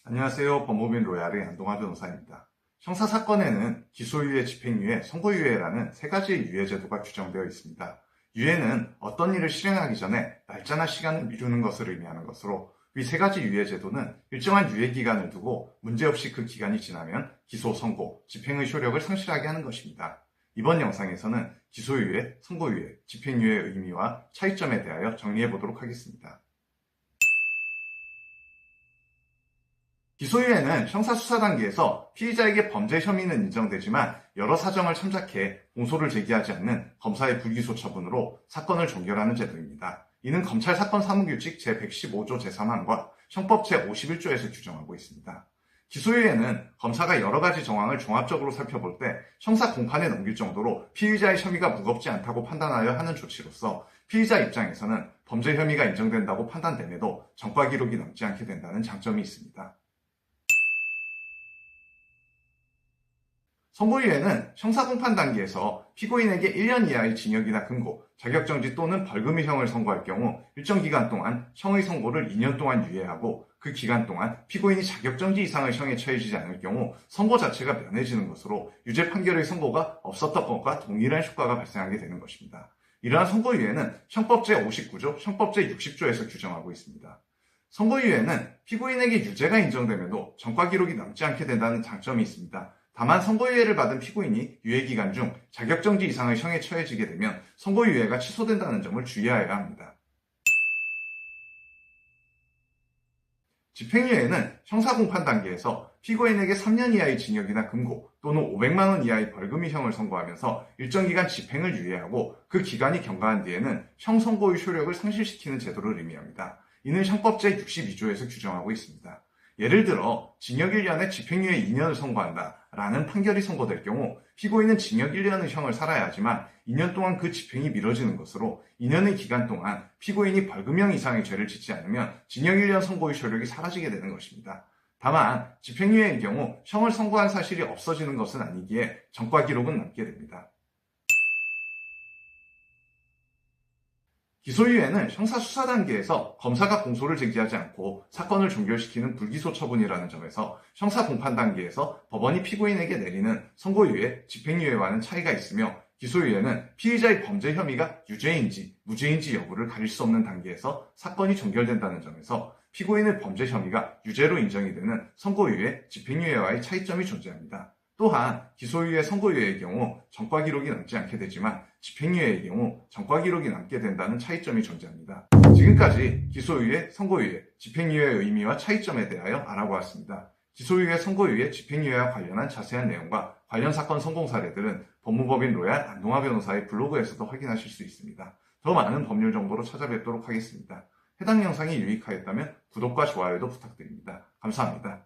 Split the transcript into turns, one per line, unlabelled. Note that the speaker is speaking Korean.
안녕하세요. 법무법인 로얄의 안동화 변호사입니다. 형사사건에는 기소유예, 집행유예, 선고유예라는 세 가지의 유예제도가 규정되어 있습니다. 유예는 어떤 일을 실행하기 전에 날짜나 시간을 미루는 것을 의미하는 것으로 이 세 가지 유예제도는 일정한 유예기간을 두고 문제없이 그 기간이 지나면 기소, 선고, 집행의 효력을 상실하게 하는 것입니다. 이번 영상에서는 기소유예, 선고유예, 집행유예의 의미와 차이점에 대하여 정리해 보도록 하겠습니다. 기소유예는 형사수사 단계에서 피의자에게 범죄 혐의는 인정되지만 여러 사정을 참작해 공소를 제기하지 않는 검사의 불기소 처분으로 사건을 종결하는 제도입니다. 이는 검찰 사건 사무규칙 제115조 제3항과 형법 제51조에서 규정하고 있습니다. 기소유예는 검사가 여러 가지 정황을 종합적으로 살펴볼 때 형사 공판에 넘길 정도로 피의자의 혐의가 무겁지 않다고 판단하여 하는 조치로서 피의자 입장에서는 범죄 혐의가 인정된다고 판단됨에도 전과 기록이 남지 않게 된다는 장점이 있습니다. 선고유예는 형사공판 단계에서 피고인에게 1년 이하의 징역이나 금고, 자격정지 또는 벌금의 형을 선고할 경우 일정 기간 동안 형의 선고를 2년 동안 유예하고 그 기간 동안 피고인이 자격정지 이상의 형에 처해지지 않을 경우 선고 자체가 면해지는 것으로 유죄 판결의 선고가 없었던 것과 동일한 효과가 발생하게 되는 것입니다. 이러한 선고유예는 형법 제59조, 형법 제60조에서 규정하고 있습니다. 선고유예는 피고인에게 유죄가 인정됨에도 전과 기록이 남지 않게 된다는 장점이 있습니다. 다만 선고유예를 받은 피고인이 유예기간 중 자격정지 이상의 형에 처해지게 되면 선고유예가 취소된다는 점을 주의하여야 합니다. 집행유예는 형사공판 단계에서 피고인에게 3년 이하의 징역이나 금고 또는 500만 원 이하의 벌금의 형을 선고하면서 일정 기간 집행을 유예하고 그 기간이 경과한 뒤에는 형 선고의 효력을 상실시키는 제도를 의미합니다. 이는 형법 제62조에서 규정하고 있습니다. 예를 들어 징역 1년에 집행유예 2년을 선고한다라는 판결이 선고될 경우 피고인은 징역 1년의 형을 살아야 하지만 2년 동안 그 집행이 미뤄지는 것으로 2년의 기간 동안 피고인이 벌금형 이상의 죄를 짓지 않으면 징역 1년 선고의 효력이 사라지게 되는 것입니다. 다만 집행유예의 경우 형을 선고한 사실이 없어지는 것은 아니기에 전과 기록은 남게 됩니다. 기소유예는 형사수사 단계에서 검사가 공소를 제기하지 않고 사건을 종결시키는 불기소 처분이라는 점에서 형사공판 단계에서 법원이 피고인에게 내리는 선고유예, 집행유예와는 차이가 있으며 기소유예는 피의자의 범죄 혐의가 유죄인지 무죄인지 여부를 가릴 수 없는 단계에서 사건이 종결된다는 점에서 피고인의 범죄 혐의가 유죄로 인정이 되는 선고유예, 집행유예와의 차이점이 존재합니다. 또한 기소유예, 선고유예의 경우 전과 기록이 남지 않게 되지만 집행유예의 경우 전과 기록이 남게 된다는 차이점이 존재합니다. 지금까지 기소유예, 선고유예, 집행유예의 의미와 차이점에 대하여 알아보았습니다. 기소유예, 선고유예, 집행유예와 관련한 자세한 내용과 관련 사건 성공 사례들은 법무법인 로얄 안동화 변호사의 블로그에서도 확인하실 수 있습니다. 더 많은 법률 정보로 찾아뵙도록 하겠습니다. 해당 영상이 유익하였다면 구독과 좋아요도 부탁드립니다. 감사합니다.